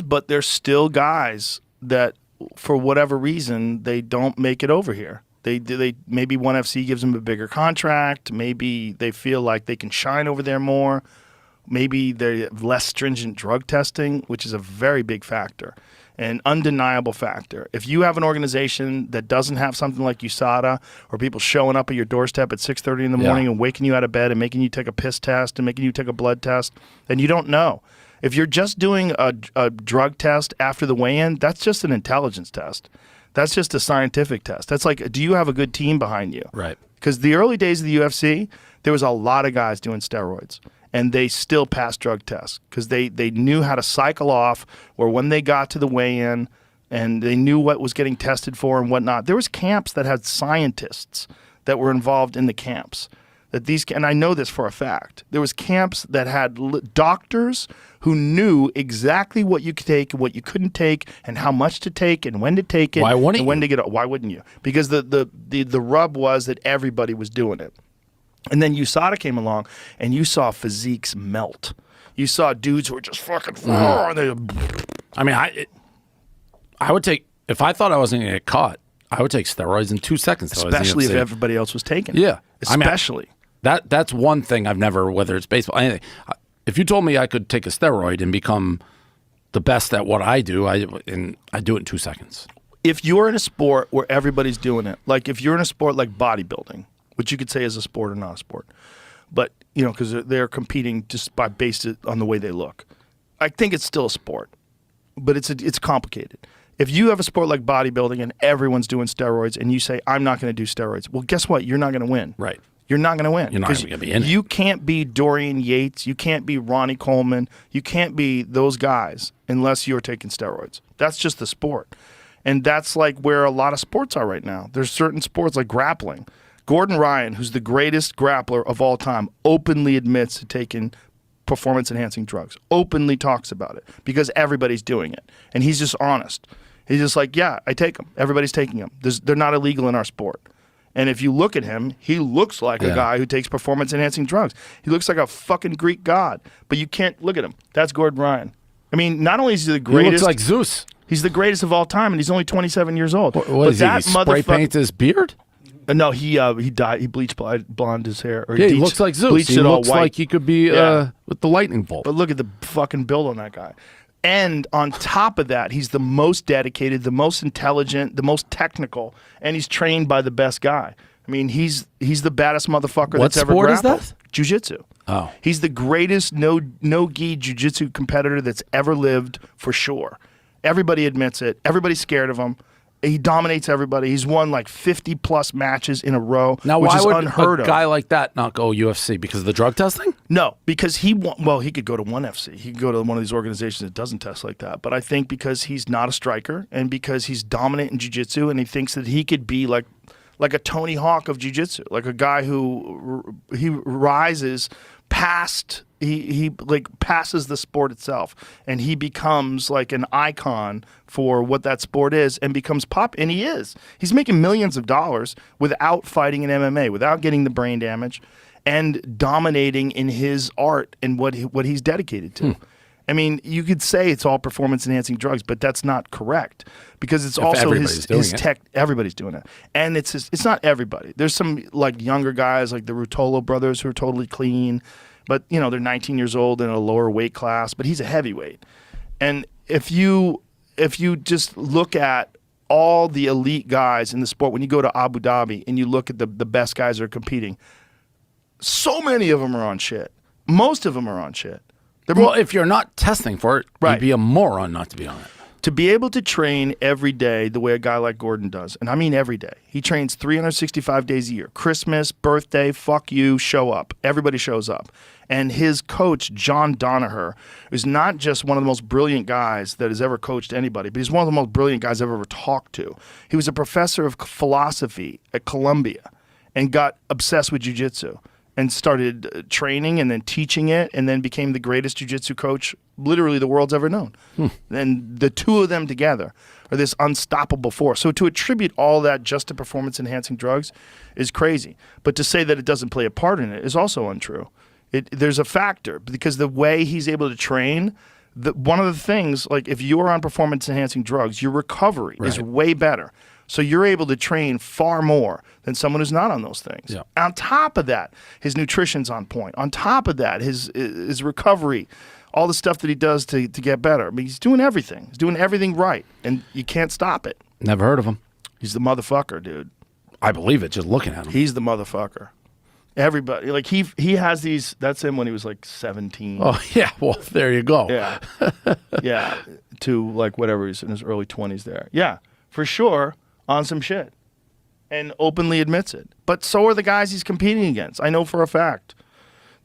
but there's still guys that, for whatever reason, they don't make it over here. They maybe ONE FC gives them a bigger contract. Maybe they feel like they can shine over there more. Maybe they have less stringent drug testing, which is a very big factor, an undeniable factor. If you have an organization that doesn't have something like USADA, or people showing up at your doorstep at 6:30 in the morning and waking you out of bed and making you take a piss test and making you take a blood test, then you don't know. If you're just doing a drug test after the weigh-in, that's just an intelligence test. That's just a scientific test. That's like, do you have a good team behind you? Right. Because the early days of the UFC, there was a lot of guys doing steroids, and they still passed drug tests because they knew how to cycle off, or when they got to the weigh-in and they knew what was getting tested for and whatnot. There was camps that had scientists that were involved in the camps. And I know this for a fact. There was camps that had doctors who knew exactly what you could take and what you couldn't take, and how much to take and when to take it. Why wouldn't and when to get it? Why wouldn't you? Because the rub was that everybody was doing it. And then USADA came along, and you saw physiques melt. You saw dudes who were just fucking. I mean, I would take, if I thought I wasn't going to get caught, I would take steroids in 2 seconds. Especially if everybody else was taking it. Yeah. Especially. I mean, that's one thing I've never, whether it's baseball, anything. If you told me I could take a steroid and become the best at what I do, I do it in 2 seconds. If you're in a sport where everybody's doing it, like if you're in a sport like bodybuilding, which you could say is a sport or not a sport, but, you know, because they're competing just based on the way they look. I think it's still a sport, but it's complicated. If you have a sport like bodybuilding and everyone's doing steroids and you say, I'm not going to do steroids, well, guess what? You're not going to win. Right. You're not going to win. You're not going to be in it. You can't be Dorian Yates. You can't be Ronnie Coleman. You can't be those guys unless you're taking steroids. That's just the sport. And that's like where a lot of sports are right now. There's certain sports like grappling. Gordon Ryan, who's the greatest grappler of all time, openly admits to taking performance-enhancing drugs. Openly talks about it because everybody's doing it. And he's just honest. He's just like, yeah, I take them. Everybody's taking them. They're not illegal in our sport. And if you look at him, he looks like a guy who takes performance-enhancing drugs. He looks like a fucking Greek god. But you can't look at him. That's Gordon Ryan. I mean, not only is he the greatest. He looks like Zeus. He's the greatest of all time, and he's only 27 years old. What is he spray paint his beard? No, he died. He bleached blonde his hair. Or he looks like Zeus. He looks like he could be with the lightning bolt. But look at the fucking build on that guy. And on top of that, he's the most dedicated, the most intelligent, the most technical, and he's trained by the best guy. I mean, he's the baddest motherfucker that's ever grappled. What sport is that? Jiu-jitsu. Oh. He's the greatest no-gi jiu-jitsu competitor that's ever lived, for sure. Everybody admits it. Everybody's scared of him. He dominates everybody. He's won like 50-plus matches in a row, now, which why is would unheard a guy like that not go UFC? Because of the drug testing? No, because he could go to ONE FC. He could go to one of these organizations that doesn't test like that. But I think because he's not a striker and because he's dominant in jiu-jitsu and he thinks that he could be like a Tony Hawk of jiu-jitsu, like a guy who he rises past he like passes the sport itself, and he becomes like an icon for what that sport is and becomes pop. And he's making millions of dollars without fighting in MMA, without getting the brain damage, and dominating in his art and what he's dedicated to. I mean, you could say it's all performance-enhancing drugs, but that's not correct because it's also his tech. Everybody's doing it, and it's not everybody. There's some like younger guys like the Ruotolo brothers who are totally clean, but you know they're 19 years old in a lower weight class. But he's a heavyweight, and if you just look at all the elite guys in the sport, when you go to Abu Dhabi and you look at the best guys that are competing, so many of them are on shit. Most of them are on shit. Well, if you're not testing for it, you'd be a moron not to be on it. To be able to train every day the way a guy like Gordon does, and I mean every day. He trains 365 days a year. Christmas, birthday, fuck you, show up. Everybody shows up. And his coach, John Danaher, is not just one of the most brilliant guys that has ever coached anybody, but he's one of the most brilliant guys I've ever talked to. He was a professor of philosophy at Columbia and got obsessed with jiu-jitsu and started training and then teaching it and then became the greatest jiu-jitsu coach literally the world's ever known. And the two of them together are this unstoppable force. So to attribute all that just to performance-enhancing drugs is crazy. But to say that it doesn't play a part in it is also untrue. There's a factor because the way he's able to train one of the things, like if you are on performance-enhancing drugs, your recovery is way better. So you're able to train far more than someone who's not on those things. Yeah. On top of that, his nutrition's on point. On top of that, his recovery, all the stuff that he does to get better. I mean, he's doing everything. He's doing everything right, and you can't stop it. Never heard of him. He's the motherfucker, dude. I believe it just looking at him. He's the motherfucker. Everybody, like he has these. That's him when he was like 17. Oh yeah, well there you go. Yeah, yeah. To like whatever he's in his early 20s there. Yeah, for sure on some shit, and openly admits it. But so are the guys he's competing against. I know for a fact.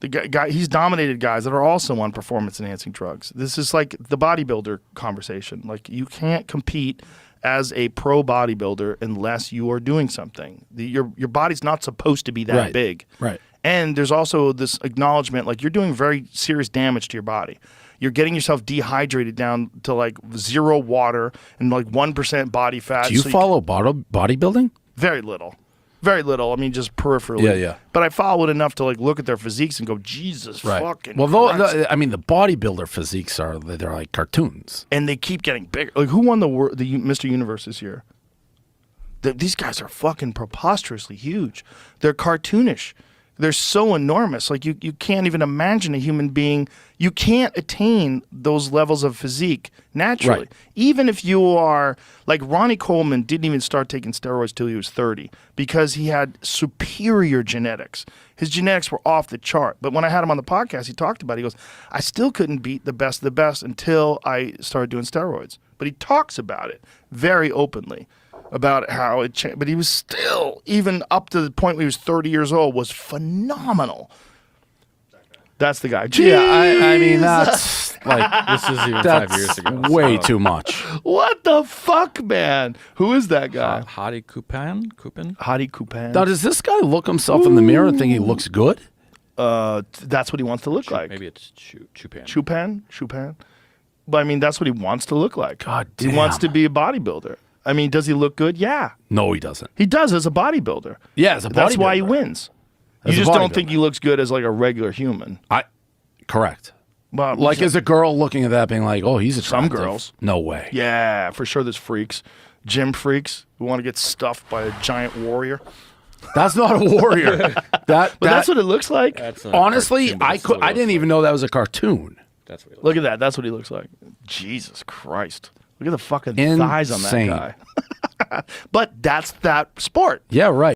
The guy he's dominated guys that are also on performance enhancing drugs. This is like the bodybuilder conversation. Like you can't compete as a pro bodybuilder unless you are doing something. Your body's not supposed to be that big. Right. And there's also this acknowledgement, like you're doing very serious damage to your body. You're getting yourself dehydrated down to like 0 water and like 1% body fat. Do you follow bodybuilding? Very little. Very little. I mean, just peripherally. Yeah, yeah. But I follow it enough to like look at their physiques and go, Jesus fucking Well, Christ. I mean, the bodybuilder physiques they're like cartoons. And they keep getting bigger. Like, who won the Mr. Universe this year? These guys are fucking preposterously huge. They're cartoonish. They're so enormous. Like, you can't even imagine a human being. You can't attain those levels of physique naturally. Right. Even if you are, like Ronnie Coleman didn't even start taking steroids till he was 30 because he had superior genetics. His genetics were off the chart. But when I had him on the podcast, he talked about it. He goes, I still couldn't beat the best of the best until I started doing steroids. But he talks about it very openly, about how it changed. But he was still, even up to the point when he was 30 years old, was phenomenal. That's the guy. Yeah, I mean, that's like, This is even that's 5 years ago. way so. too much. What the fuck, man? Who is that guy? Hadi Kupin? Hadi Kupan. Now, does this guy look himself in the mirror and think he looks good? That's what he wants to look like. Maybe it's Chupan. Chupan. But I mean, that's what he wants to look like. God He damn. wants to be a bodybuilder. I mean, does he look good? Yeah. No, he doesn't. He does as a bodybuilder. Yeah, as a That's why he bodybuilder. wins. As You a just don't bodybuilder. think he looks good as like a regular human. Correct. But Like, is a girl looking at that being like, oh, he's Some attractive? girls. No way. yeah, for sure there's freaks. Gym freaks who want to get stuffed by a giant warrior. That's not a warrior. But that's what it looks like. That's not honestly, cartoon, but I that's what it didn't looks even know that was a cartoon. like. That's what it looks Look at that. That's what he looks like. Jesus Christ. Look at the fucking thighs on that Insane. guy. But that's that sport. Yeah, right.